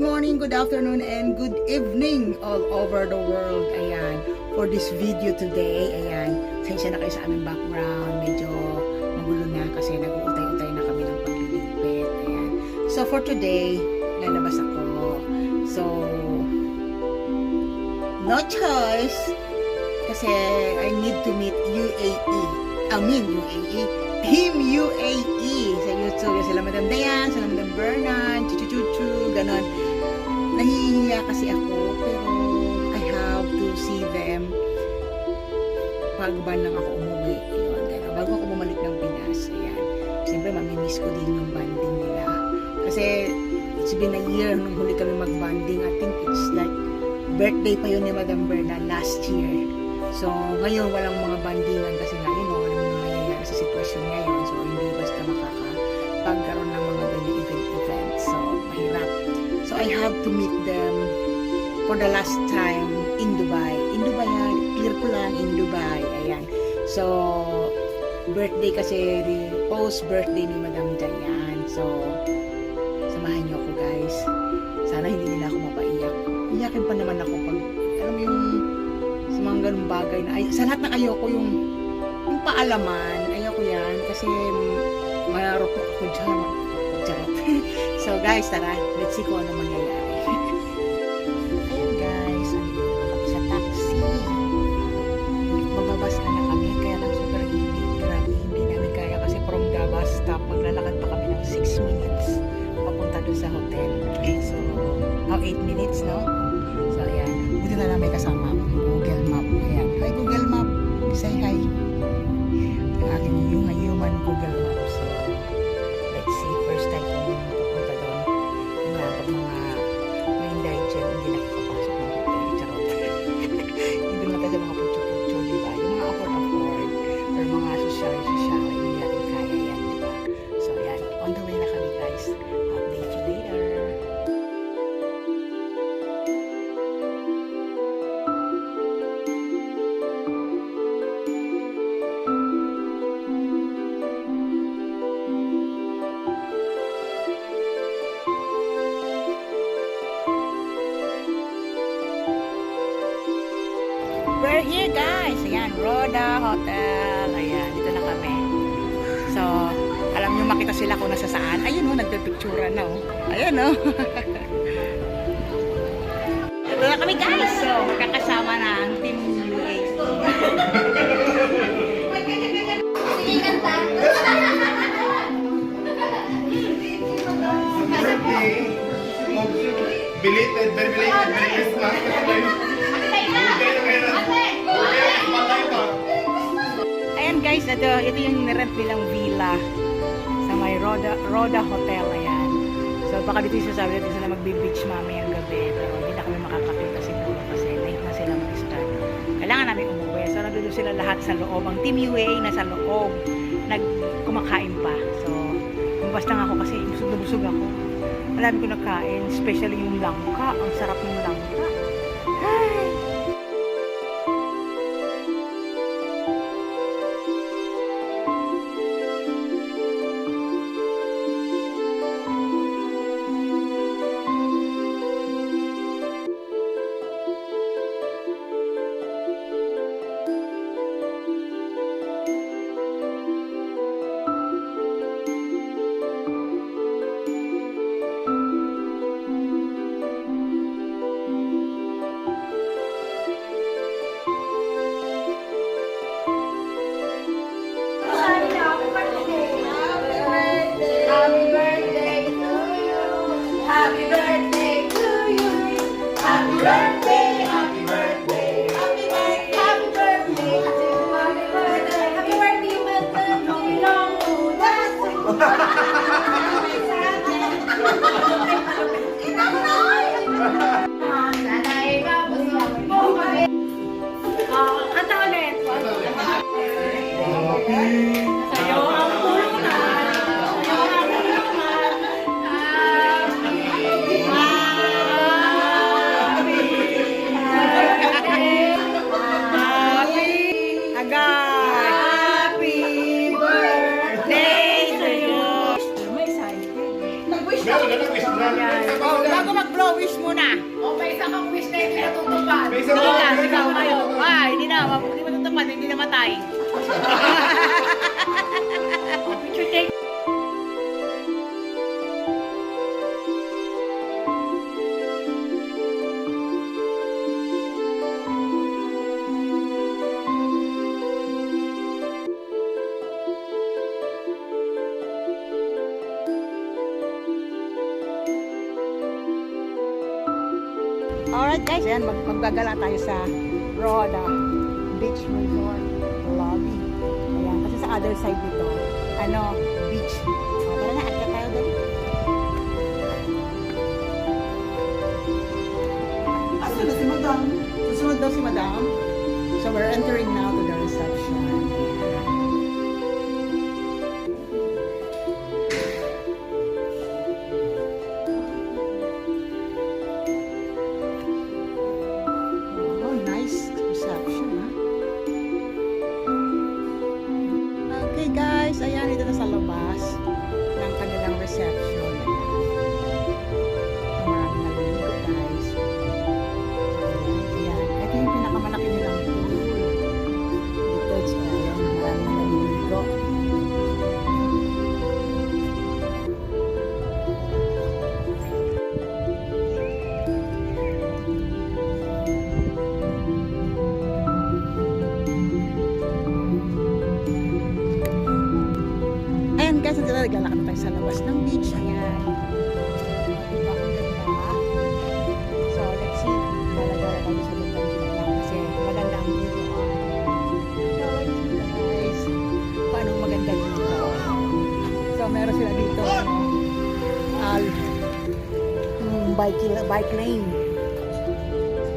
morning, good afternoon, and good evening all over the world. Ayan, for this video today, ayan, sensya na kayo sa aming background. Medyo magulo na kasi nag-uutay-utay na kami ng paglilipit. Ayan. So for today, lalabas ako. So, no choice kasi I need to meet Team UAE sa YouTube. Sila Madam Dayan, sila Madam Bernan, chuchu, ganon. Nahihiya kasi ako, pero I have to see them bago ba lang ako umuwi. Yun, bago ako bumalik ng Pinas. Ayan. Siyempre, mamimiss ko din yung banding nila. Kasi, it's been a year nung huli kami mag-banding. I think it's like birthday pa yun ni Madam Bernan last year. So, ngayon walang mga bandingan kasi nga, you know, alam mo nangyayari sa sitwasyon ngayon. So, hindi basta makakapagkaroon ng mga ganyan event. So, mahirap. So, I have to meet them for the last time in Dubai. In Dubai yan, clear ko lang, in Dubai. Ayan. So, birthday kasi, post-birthday ni Madam Dayan. So, samahan niyo ako, guys. Sana hindi nila ako mapaiyak. Iyakin pa naman ako pag, alam mo yung sa mga ganung bagay na sa lahat ng ayoko yung paalaman, ayoko yan kasi marupok ako dyan. So guys, tara, let's see kung ano mangyayari. Ayun guys, andito na kami sa taxi. Magbabas na kami, kaya lang super init. Grabe, hindi namin kaya kasi from the bus stop, maglalakad pa kami ng 6 minutes papunta doon sa hotel. So, 8 minutes, no? So, ayan. Buti na lang may kasama Google Map. Ayan. Hi, Google Map. Say hi. Yung aking human Google Map. So, let's see. First time kung pupunta doon. Yung nga, pag mga indigent, hindi nakikapasok ng hotel. Charot. Hindi naman tayo mga putyo-putyo, diba? Yung mga afford or mga social, hindi natin kaya yan, diba? So, ayan. On the way na kami, guys. Update you later. We're here guys. Ayan, Roda Hotel. Ayan, dito na kami. So, alam nyo makita sila kung nasa saan. Ayun o, nagpipicturan na o. Ayan o. Dito na kami guys. So, kakasama na ang Team UAE. Sige, kanta. Belated, very belated. Ayan guys, ito yung nirent nilang villa sa may Roda Hotel. Ayan. So baka dito yung sasabi natin sila magbe-beach mamayang gabi. Pero hindi na kami makakakita siguro kasi late na sila mag-start. Kailangan namin umuwi. So nandun sila lahat sa loob. Ang Team UAE nasa loob. Kumakain pa. So lumabas lang ako kasi busog na busog ako. Marami ko nakain. Especially yung langka. Ang sarap ng langka. Ay! Happy birthday to you. Happy birthday, happy birthday. Happy birthday, happy birthday to you. Happy birthday, happy birthday, birthday long to last. Sana ikabusog mo kami. Kanta ulit. Sa'yo ang puno na. Bago mag-blow, wish muna. O, may isa kang wish na hindi natutupad. May isa Hindi pa. na, sigaw kayo. Hindi na. Hindi matutupad, hindi namatay. Picture take. Alright guys, ayan, maggagala tayo sa Roda Beach Resort lobby. Ayan, kasi sa other side nito, beach. O, tara na, akit tayo doon. Asan na si Madam? Susunod daw si Madam. So we're entering now to the reception. Oh, nice reception, ha? Okay, guys. Ayan, ito na sa labas ng kanilang reception. Maraming naliligo, guys. Ayan. Ito yung pinakamalaki nilang pool. Dito, ayan. Maraming naliligo. Ayan guys, naglalakad tayo sa labas ng beach. Ayan. Diba, ang ganda. So, let's see. Lalagay tayo sa loob ng beach kasi maganda ang view. So, let's see guys. Paano maganda dito. So, meron sila dito. Bike lane.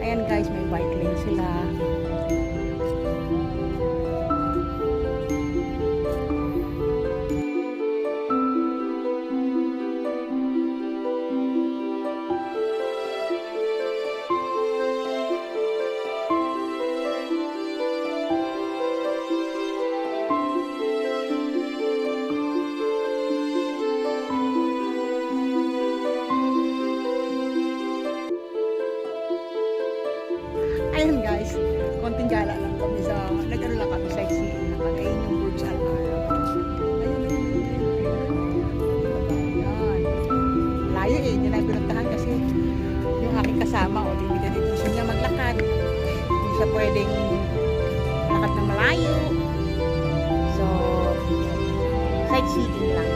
Ayan guys, may bike lane sila. Ayun guys, konting gala lang kami sa, nag-ano lang kami sa sightseeing naman. Ayun yung Burj Al Arab. Ayun. Layo eh, hindi na pinuntahan kasi yung aking kasama o limited edition niya maglakad. Hindi siya pwedeng malakad ng malayo. So, sightseeing lang.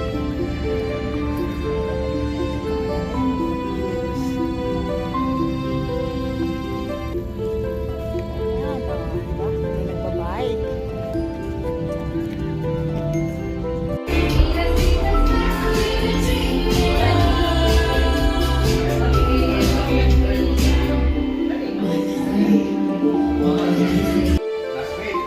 Last week.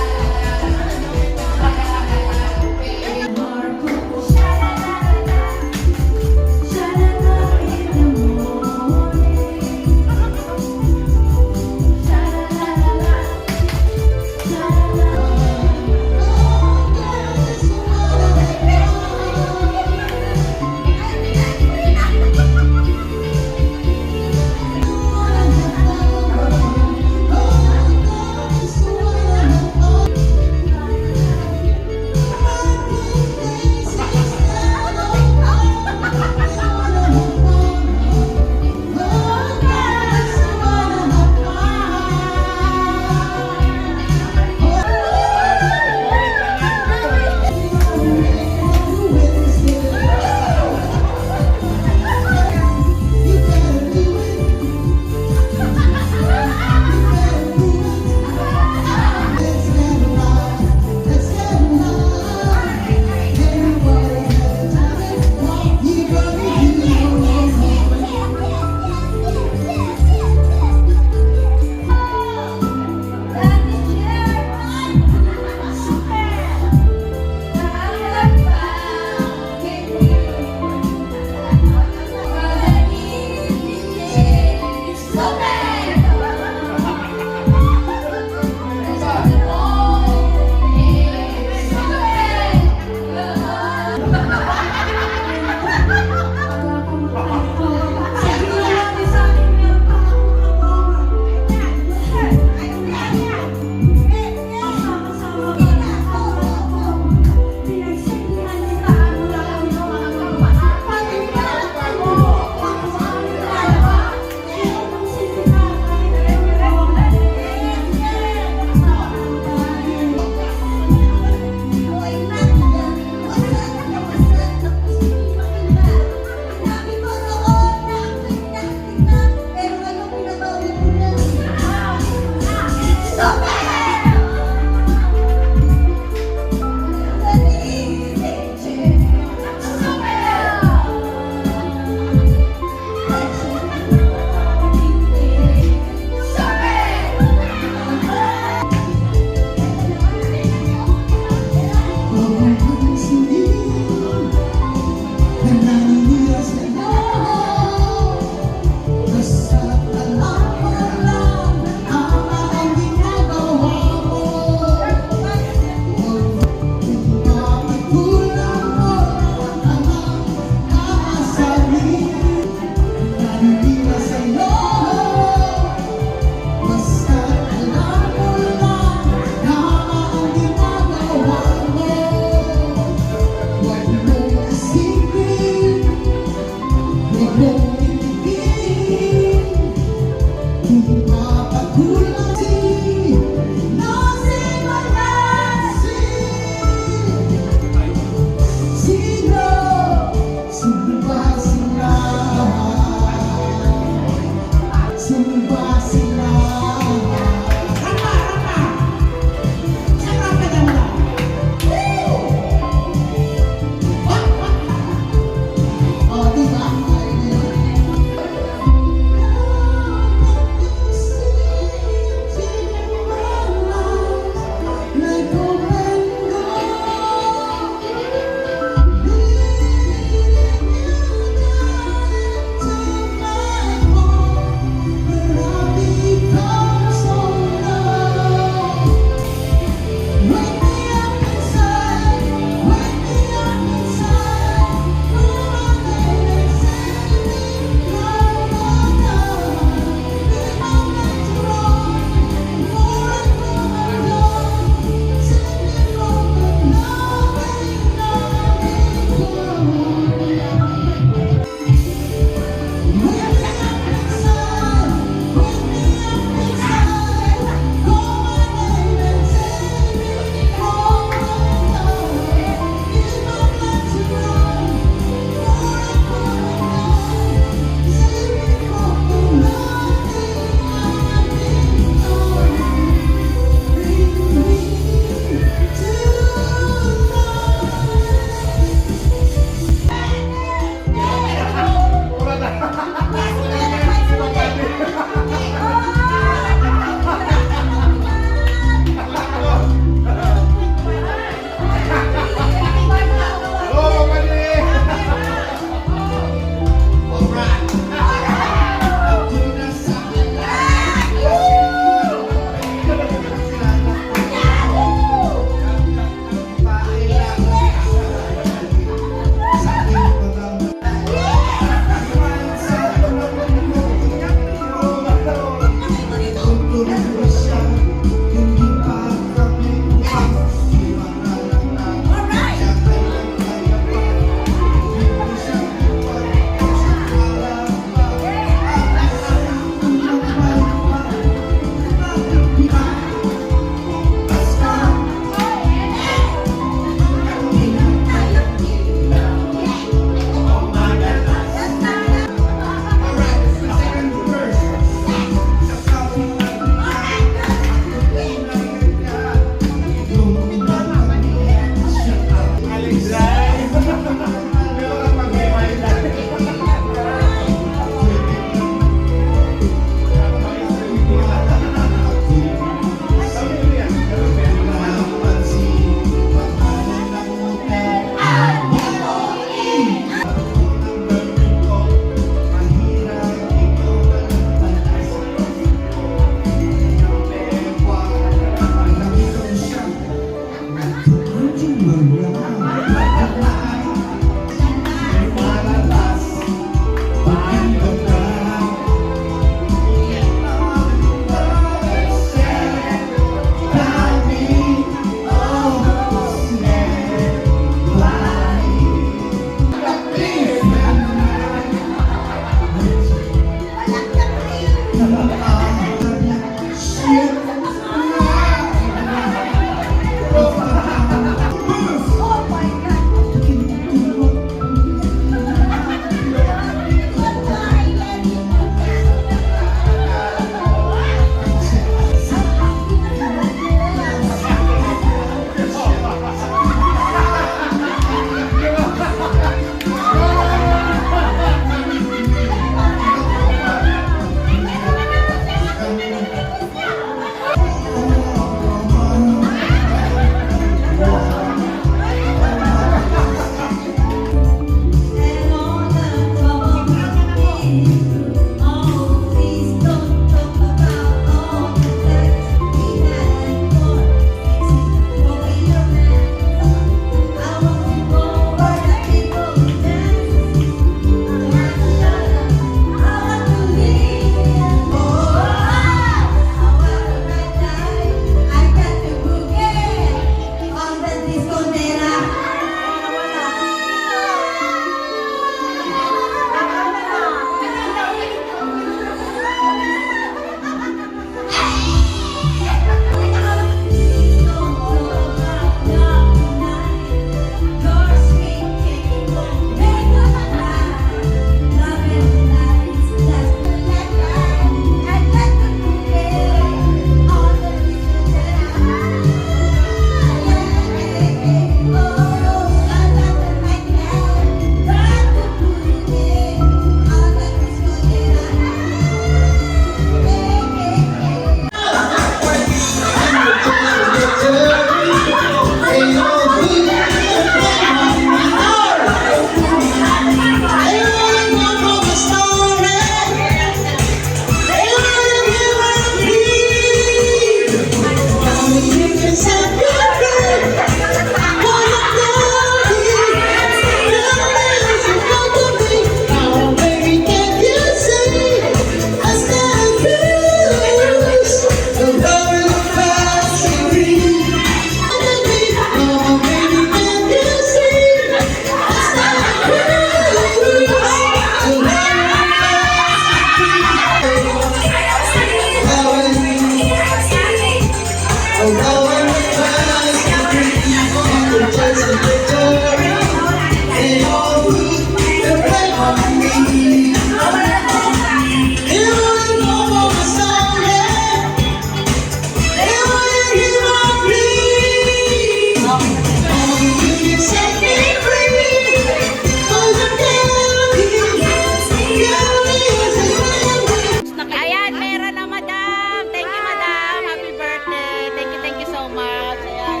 Ayan, meron na madam. Thank you madam. Happy birthday. Thank you so much. Ayan.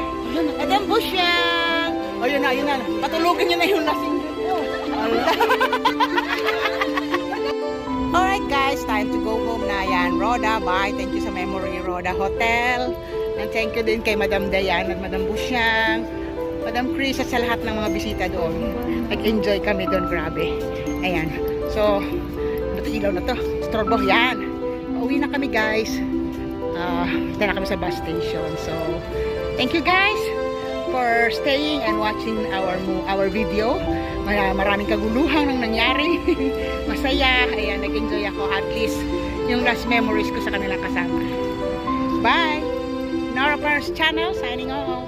Madam Busyang. O yun na. Patulugin niyo na yung lasing dito. Alright guys, time to go home na. Ayan, Roda, bye. Thank you sa Memory Roda Hotel. And thank you din kay Madam Dayan at Madam Busyang. Madam Chris at sa lahat ng mga bisita doon. Nag-enjoy kami doon, grabe. Ayan. So, ito ilaw na to. Storbo, yan. Pauwi na kami guys. Punta na kami sa bus station. So, thank you guys for staying and watching our video. Maraming kaguluhan ang nangyari. Masaya. Ayan, nag-enjoy ako. At least, yung last memories ko sa kanilang kasama. Bye! Nora Pars Channel, signing off.